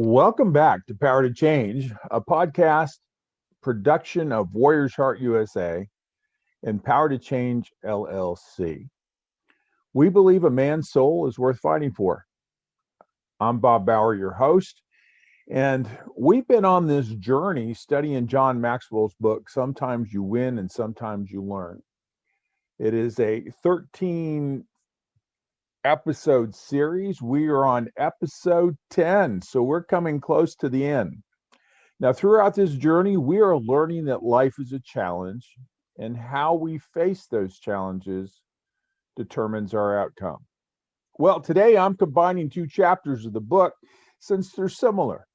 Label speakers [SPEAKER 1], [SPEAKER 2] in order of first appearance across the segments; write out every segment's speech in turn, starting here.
[SPEAKER 1] Welcome back to Power to Change, a podcast production of Warriors Heart USA and Power to Change LLC. We believe a man's soul is worth fighting for. I'm Bob Bauer, your host, and we've been on this journey studying John Maxwell's book, Sometimes You Win and Sometimes You Learn. It is a 13 episode series. We are on episode 10, so we're coming close to the end. Now, throughout this journey, we are learning that life is a challenge, and how we face those challenges determines our outcome. Well, today I'm combining two chapters of the book since they're similar: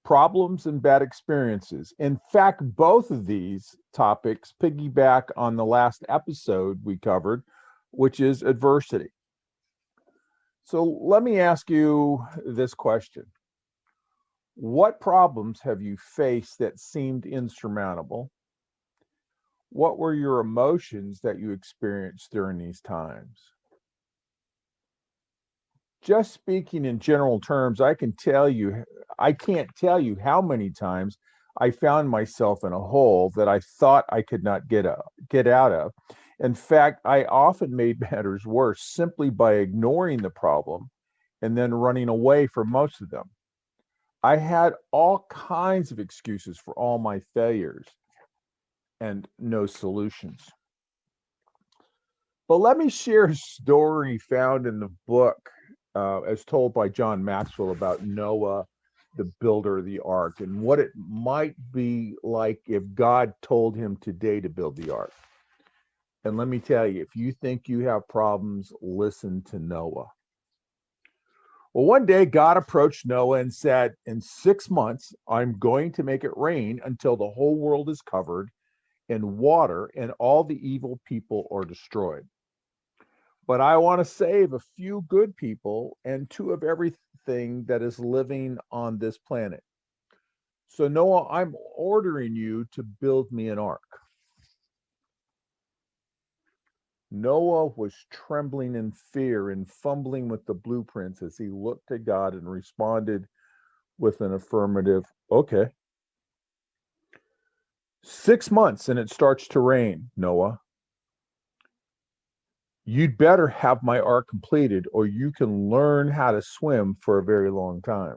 [SPEAKER 1] problems and bad experiences. In fact, both of these topics piggyback on the last episode we covered, which is adversity. So let me ask you this question. What problems have you faced that seemed insurmountable? What were your emotions that you experienced during these times? Just speaking in general terms, I can't tell you how many times I found myself in a hole that I thought I could not get out of. In fact, I often made matters worse simply by ignoring the problem and then running away from most of them. I had all kinds of excuses for all my failures and no solutions. But let me share a story found in the book as told by John Maxwell about Noah, the builder of the ark, and what it might be like if God told him today to build the ark. And let me tell you, if you think you have problems, listen to Noah. Well, one day God approached Noah and said, in 6 months, I'm going to make it rain until the whole world is covered in water and all the evil people are destroyed. But I want to save a few good people and two of everything that is living on this planet. So Noah, I'm ordering you to build me an ark. Noah was trembling in fear and fumbling with the blueprints as he looked at God and responded with an affirmative, okay. 6 months and it starts to rain, Noah. You'd better have my ark completed or you can learn how to swim for a very long time.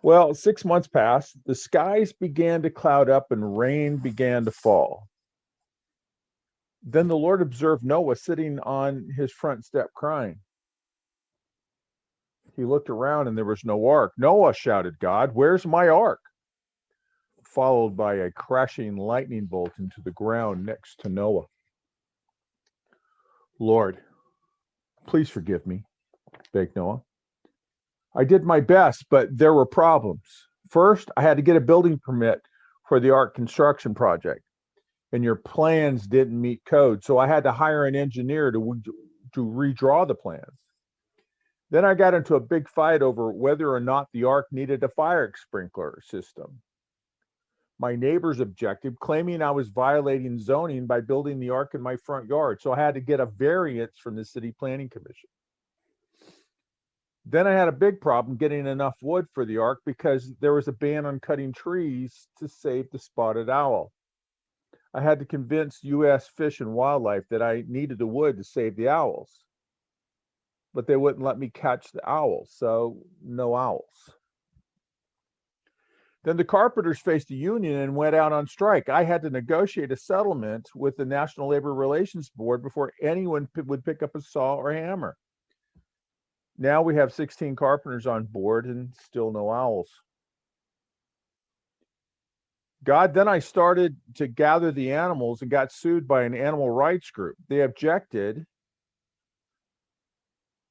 [SPEAKER 1] Well, 6 months passed, the skies began to cloud up and rain began to fall. Then the Lord observed Noah sitting on his front step crying. He looked around and there was no ark. Noah, shouted God, where's my ark? Followed by a crashing lightning bolt into the ground next to Noah. Lord, please forgive me, begged Noah. I did my best, but there were problems. First, I had to get a building permit for the ark construction project, and your plans didn't meet code, so I had to hire an engineer to redraw the plans. Then I got into a big fight over whether or not the ark needed a fire sprinkler system. My neighbors objected, claiming I was violating zoning by building the ark in my front yard, so I had to get a variance from the city planning commission. Then I had a big problem getting enough wood for the ark because there was a ban on cutting trees to save the spotted owl. I had to convince U.S. Fish and Wildlife that I needed the wood to save the owls, but they wouldn't let me catch the owls, so no owls. Then the carpenters faced a union and went out on strike. I had to negotiate a settlement with the National Labor Relations Board before anyone would pick up a saw or hammer. Now we have 16 carpenters on board and still no owls. God, then I started to gather the animals and got sued by an animal rights group. They objected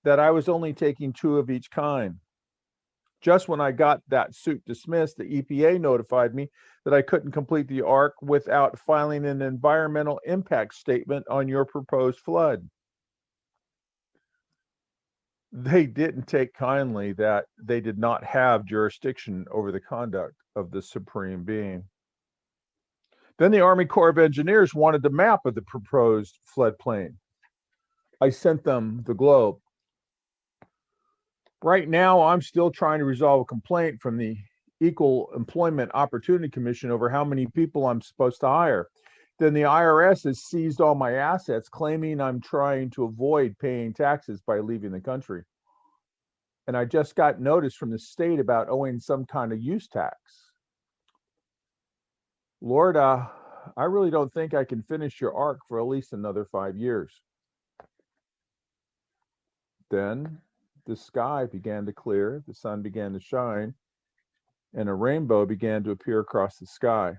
[SPEAKER 1] that I was only taking 2 of each kind. Just when I got that suit dismissed, the EPA notified me that I couldn't complete the ark without filing an environmental impact statement on your proposed flood. They didn't take kindly that they did not have jurisdiction over the conduct of the Supreme Being. Then the Army Corps of Engineers wanted the map of the proposed floodplain. I sent them the globe. Right now, I'm still trying to resolve a complaint from the Equal Employment Opportunity Commission over how many people I'm supposed to hire. Then the IRS has seized all my assets, claiming I'm trying to avoid paying taxes by leaving the country. And I just got notice from the state about owing some kind of use tax. Lord, I really don't think I can finish your ark for at least another 5 years. Then the sky began to clear, the sun began to shine, and a rainbow began to appear across the sky.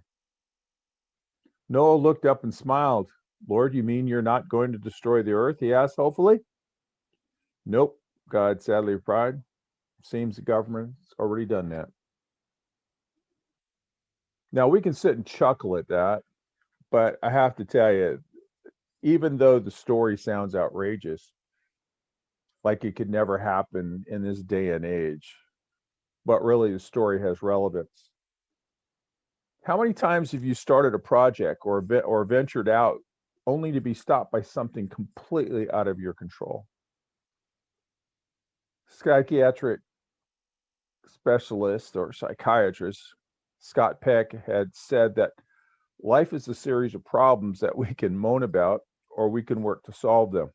[SPEAKER 1] Noah looked up and smiled. Lord, you mean you're not going to destroy the earth? He asked hopefully. Nope, God sadly replied. Seems the government's already done that. Now we can sit and chuckle at that, but I have to tell you, even though the story sounds outrageous, like it could never happen in this day and age, but really the story has relevance. How many times have you started a project or ventured out only to be stopped by something completely out of your control? Psychiatric specialist or psychiatrist Scott Peck had said that life is a series of problems that we can moan about or we can work to solve them.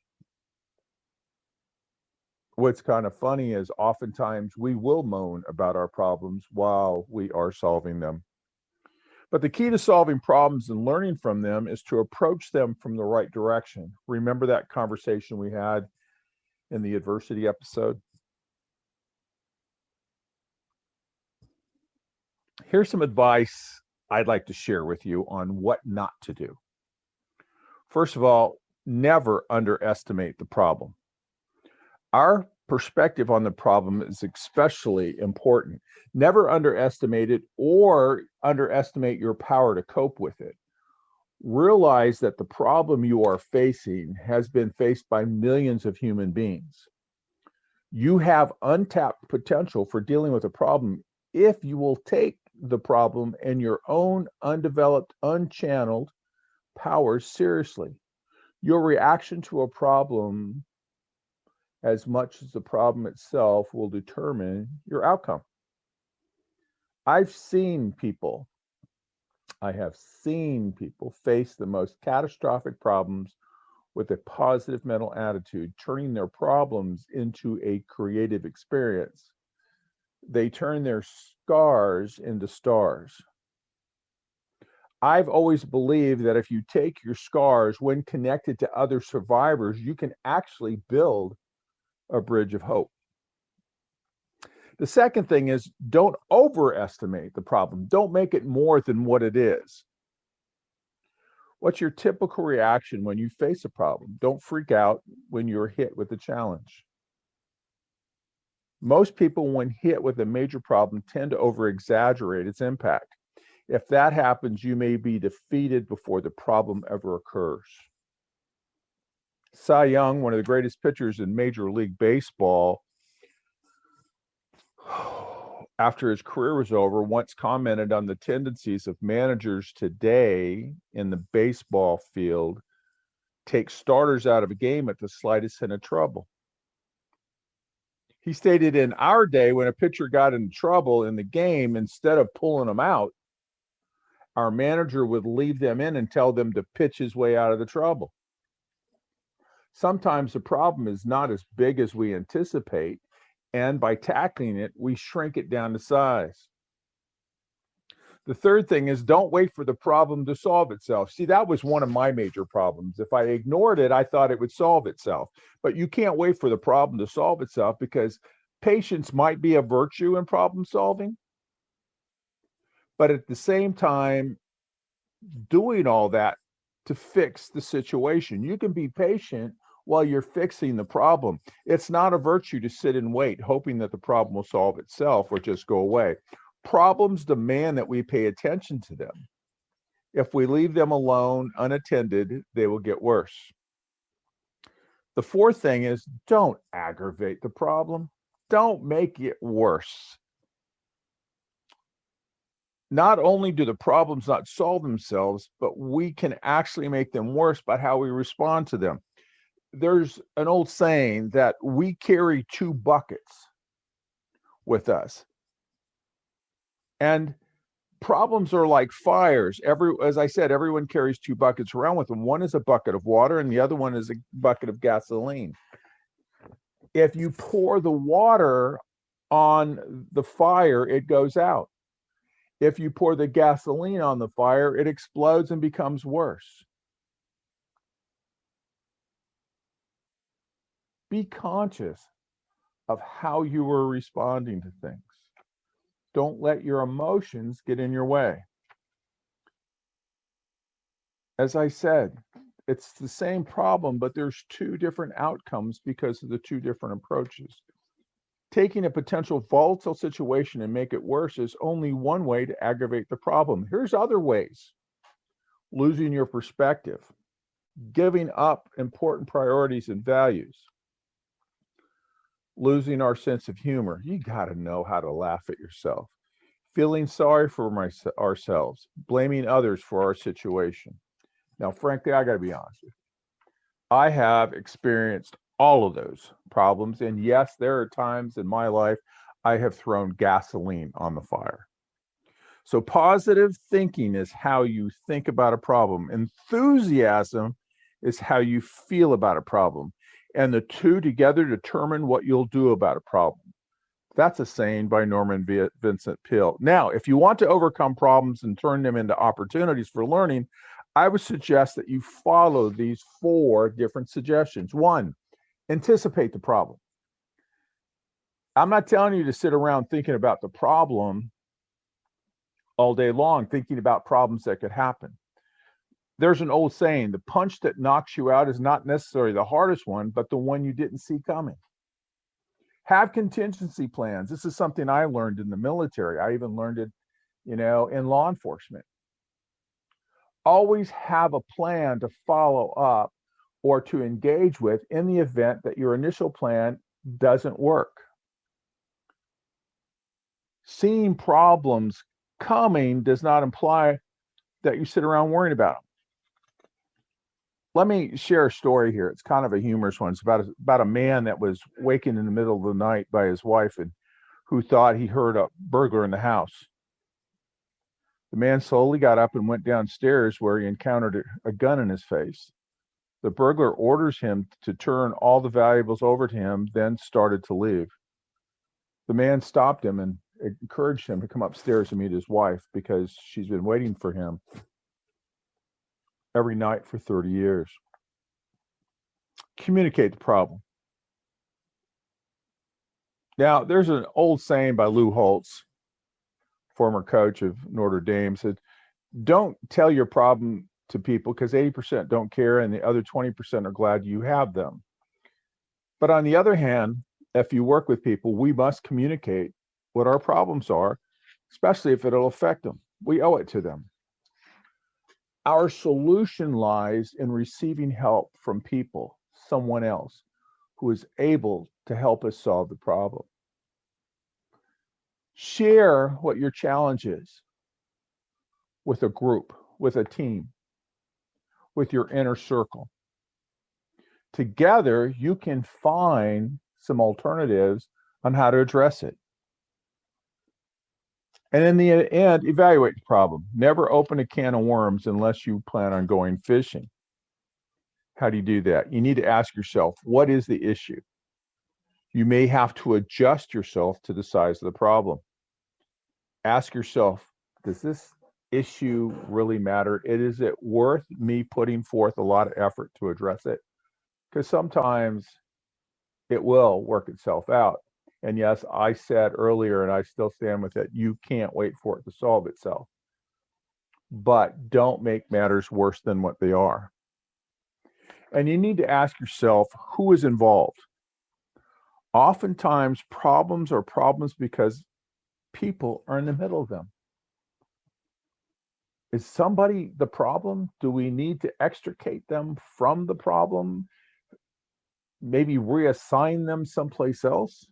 [SPEAKER 1] What's kind of funny is oftentimes we will moan about our problems while we are solving them. But the key to solving problems and learning from them is to approach them from the right direction. Remember that conversation we had in the adversity episode? Here's some advice I'd like to share with you on what not to do. First of all, never underestimate the problem. Our perspective on the problem is especially important. Never underestimate it or underestimate your power to cope with it. Realize that the problem you are facing has been faced by millions of human beings. You have untapped potential for dealing with a problem if you will take the problem and your own undeveloped, unchanneled powers seriously. Your reaction to a problem, as much as the problem itself, will determine your outcome. I have seen people face the most catastrophic problems with a positive mental attitude, turning their problems into a creative experience. They turn their scars into stars. I've always believed that if you take your scars, when connected to other survivors, you can actually build a bridge of hope. The second thing is don't overestimate the problem. Don't make it more than what it is. What's your typical reaction when you face a problem? Don't freak out when you're hit with a challenge. Most people, when hit with a major problem, tend to over-exaggerate its impact. If that happens, you may be defeated before the problem ever occurs. Cy Young, one of the greatest pitchers in Major League Baseball, after his career was over, once commented on the tendencies of managers today in the baseball field take starters out of a game at the slightest hint of trouble. He stated, in our day, when a pitcher got into trouble in the game, instead of pulling them out, our manager would leave them in and tell them to pitch his way out of the trouble. Sometimes the problem is not as big as we anticipate, and by tackling it, we shrink it down to size. The third thing is don't wait for the problem to solve itself. See, that was one of my major problems. If I ignored it, I thought it would solve itself. But you can't wait for the problem to solve itself, because patience might be a virtue in problem solving. But at the same time, doing all that to fix the situation. You can be patient while you're fixing the problem. It's not a virtue to sit and wait, hoping that the problem will solve itself or just go away. Problems demand that we pay attention to them. If we leave them alone, unattended, they will get worse. The fourth thing is don't aggravate the problem. Don't make it worse. Not only do the problems not solve themselves, but we can actually make them worse by how we respond to them. There's an old saying that we carry two buckets. with us. And problems are like fires. As I said, everyone carries two buckets around with them. One is a bucket of water and the other one is a bucket of gasoline. If you pour the water on the fire, it goes out. If you pour the gasoline on the fire, it explodes and becomes worse. Be conscious of how you are responding to things. Don't let your emotions get in your way. As I said, it's the same problem, but there's two different outcomes because of the two different approaches. Taking a potential volatile situation and make it worse is only one way to aggravate the problem. Here's other ways. Losing your perspective, giving up important priorities and values, losing our sense of humor. You got to know how to laugh at yourself. Feeling sorry for ourselves, blaming others for our situation. Now, frankly, I got to be honest with you. I have experienced all of those problems. And yes, there are times in my life I have thrown gasoline on the fire. So positive thinking is how you think about a problem. Enthusiasm is how you feel about a problem. And the two together determine what you'll do about a problem. That's a saying by Norman Vincent Peale. Now, if you want to overcome problems and turn them into opportunities for learning, I would suggest that you follow these 4 different suggestions. 1, anticipate the problem. I'm not telling you to sit around thinking about the problem all day long, thinking about problems that could happen. There's an old saying, the punch that knocks you out is not necessarily the hardest one, but the one you didn't see coming. Have contingency plans. This is something I learned in the military. I even learned it, in law enforcement. Always have a plan to follow up or to engage with in the event that your initial plan doesn't work. Seeing problems coming does not imply that you sit around worrying about them. Let me share a story here. It's kind of a humorous one. It's about a man that was wakened in the middle of the night by his wife and who thought he heard a burglar in the house. The man slowly got up and went downstairs where he encountered a gun in his face. The burglar orders him to turn all the valuables over to him, then started to leave. The man stopped him and encouraged him to come upstairs and meet his wife because she's been waiting for him every night for 30 years. Communicate the problem. Now, there's an old saying by Lou Holtz, former coach of Notre Dame, said, don't tell your problem to people because 80% don't care and the other 20% are glad you have them. But on the other hand, if you work with people, we must communicate what our problems are, especially if it'll affect them. We owe it to them. Our solution lies in receiving help from people, someone else, who is able to help us solve the problem. Share what your challenge is with a group, with a team, with your inner circle. Together, you can find some alternatives on how to address it. And in the end, evaluate the problem. Never open a can of worms unless you plan on going fishing. How do you do that? You need to ask yourself, what is the issue? You may have to adjust yourself to the size of the problem. Ask yourself, does this issue really matter? Is it worth me putting forth a lot of effort to address it? Because sometimes it will work itself out. And yes, I said earlier, and I still stand with it, you can't wait for it to solve itself. But don't make matters worse than what they are. And you need to ask yourself, who is involved? Oftentimes, problems are problems because people are in the middle of them. Is somebody the problem? Do we need to extricate them from the problem? Maybe reassign them someplace else?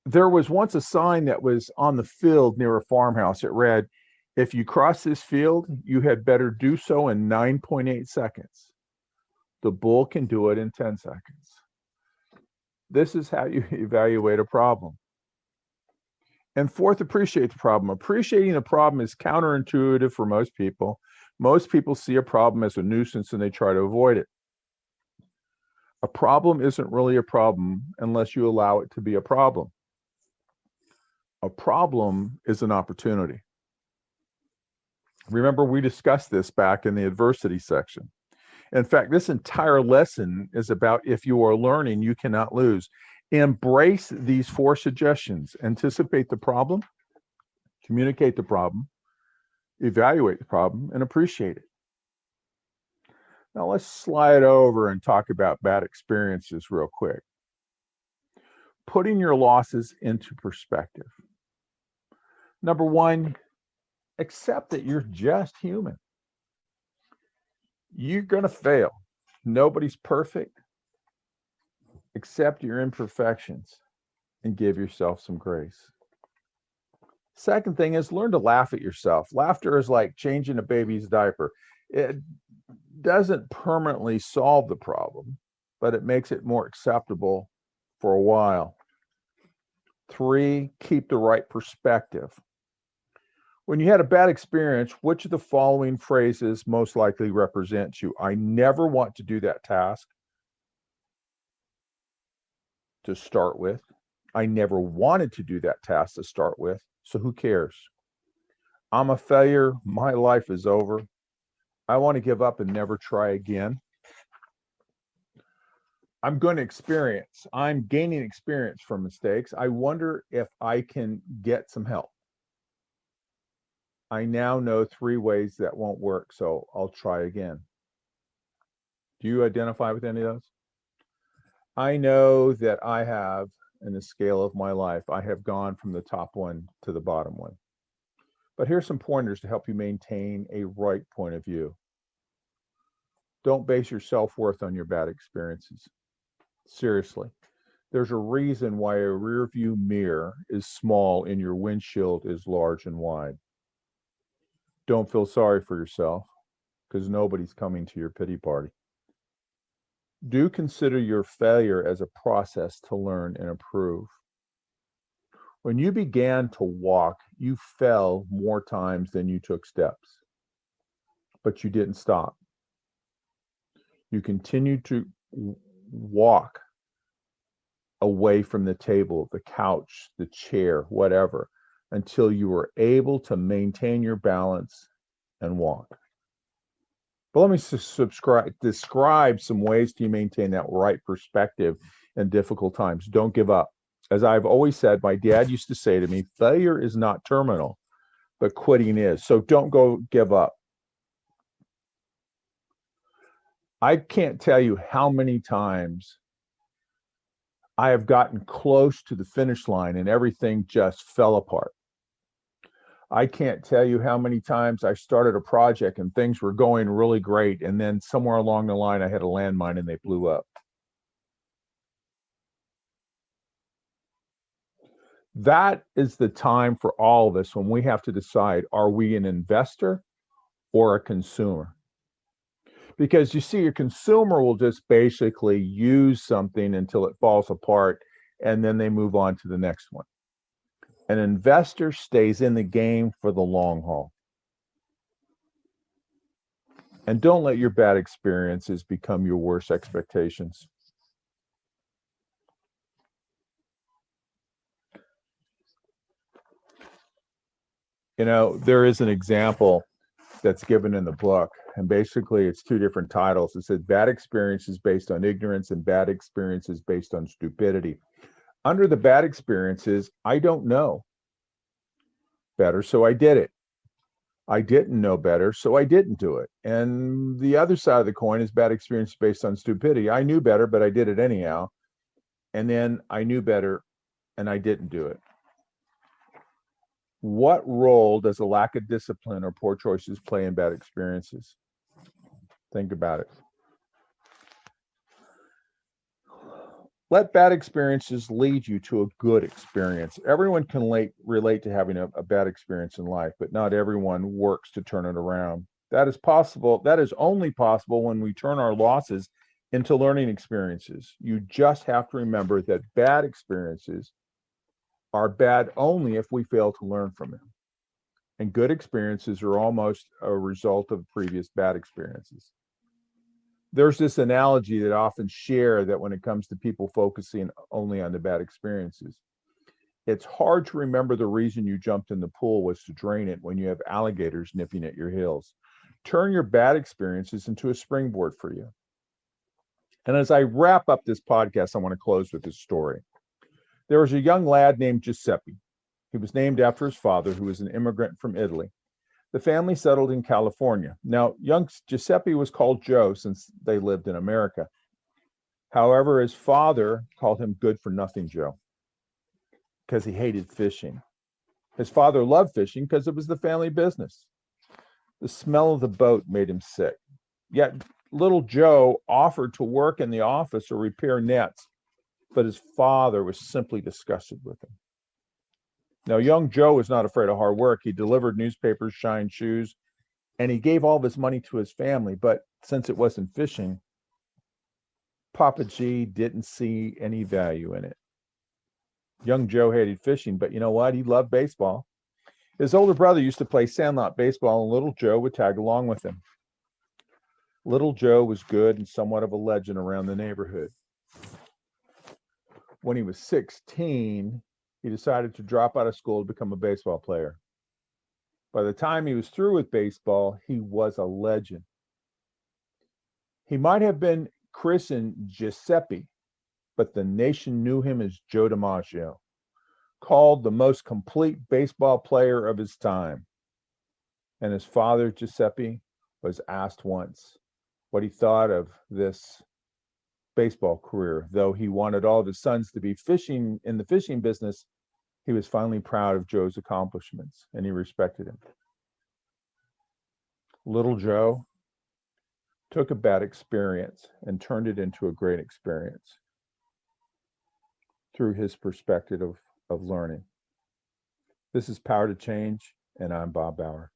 [SPEAKER 1] There was once a sign that was on the field near a farmhouse. It read, if you cross this field, you had better do so in 9.8 seconds. The bull can do it in 10 seconds. This is how you evaluate a problem. And fourth, appreciate the problem. Appreciating the problem is counterintuitive for most people. Most people see a problem as a nuisance and they try to avoid it. A problem isn't really a problem unless you allow it to be a problem. A problem is an opportunity. Remember, we discussed this back in the adversity section. In fact, this entire lesson is about if you are learning, you cannot lose. Embrace these 4 suggestions. Anticipate the problem, communicate the problem, evaluate the problem, and appreciate it. Now let's slide over and talk about bad experiences real quick. Putting your losses into perspective. Number 1, accept that you're just human. You're going to fail. Nobody's perfect. Accept your imperfections and give yourself some grace. Second thing is learn to laugh at yourself. Laughter is like changing a baby's diaper. It doesn't permanently solve the problem, but it makes it more acceptable for a while. 3, keep the right perspective. When you had a bad experience, which of the following phrases most likely represents you? I never want to do that task to start with. I never wanted to do that task to start with, so who cares? I'm a failure. My life is over. I want to give up and never try again. I'm gaining experience from mistakes. I wonder if I can get some help. I now know 3 ways that won't work, so I'll try again. Do you identify with any of those? I know that I have, in the scale of my life, I have gone from the top one to the bottom one. But here's some pointers to help you maintain a right point of view. Don't base your self-worth on your bad experiences. Seriously. There's a reason why a rear view mirror is small and your windshield is large and wide. Don't feel sorry for yourself, because nobody's coming to your pity party. Do consider your failure as a process to learn and improve. When you began to walk, you fell more times than you took steps, but you didn't stop. You continued to walk away from the table, the couch, the chair, whatever, until you were able to maintain your balance and walk. But let me describe some ways to maintain that right perspective in difficult times. Don't give up. As I've always said, my dad used to say to me, failure is not terminal, but quitting is. So don't give up. I can't tell you how many times I have gotten close to the finish line and everything just fell apart. I can't tell you how many times I started a project and things were going really great, and then somewhere along the line I had a landmine and they blew up. That is the time for all of us when we have to decide, are we an investor or a consumer? Because you see, a consumer will just basically use something until it falls apart, and then they move on to the next one. An investor stays in the game for the long haul. And don't let your bad experiences become your worst expectations. You know, there is an example that's given in the book, and basically it's 2 different titles. It says bad experiences based on ignorance and bad experiences based on stupidity. Under the bad experiences, I don't know better, so I did it. I didn't know better, so I didn't do it. And the other side of the coin is bad experience based on stupidity. I knew better, but I did it anyhow. And then I knew better, and I didn't do it. What role does a lack of discipline or poor choices play in bad experiences? Think about it. Let bad experiences lead you to a good experience. Everyone can relate to having a bad experience in life, but not everyone works to turn it around. That is possible. That is only possible when we turn our losses into learning experiences. You just have to remember that bad experiences are bad only if we fail to learn from them. And good experiences are almost a result of previous bad experiences. There's this analogy that I often share that when it comes to people focusing only on the bad experiences, it's hard to remember the reason you jumped in the pool was to drain it when you have alligators nipping at your heels. Turn your bad experiences into a springboard for you. And as I wrap up this podcast, I want to close with this story. There was a young lad named Giuseppe. He was named after his father, who was an immigrant from Italy. The family settled in California. Now, young Giuseppe was called Joe since they lived in America. However, his father called him good for nothing Joe because he hated fishing. His father loved fishing because it was the family business. The smell of the boat made him sick. Yet little Joe offered to work in the office or repair nets, but his father was simply disgusted with him. Now, young Joe was not afraid of hard work. He delivered newspapers, shined shoes, and he gave all of his money to his family. But since it wasn't fishing, Papa G didn't see any value in it. Young Joe hated fishing, but you know what? He loved baseball. His older brother used to play sandlot baseball, and little Joe would tag along with him. Little Joe was good and somewhat of a legend around the neighborhood. When he was 16, he decided to drop out of school to become a baseball player. By the time he was through with baseball, he was a legend. He might have been christened Giuseppe, but the nation knew him as Joe DiMaggio, called the most complete baseball player of his time. And his father, Giuseppe, was asked once what he thought of this baseball career. Though he wanted all of his sons to be fishing in the fishing business, he was finally proud of Joe's accomplishments and he respected him. Little Joe took a bad experience and turned it into a great experience through his perspective of learning. This is Power to Change, and I'm Bob Bauer.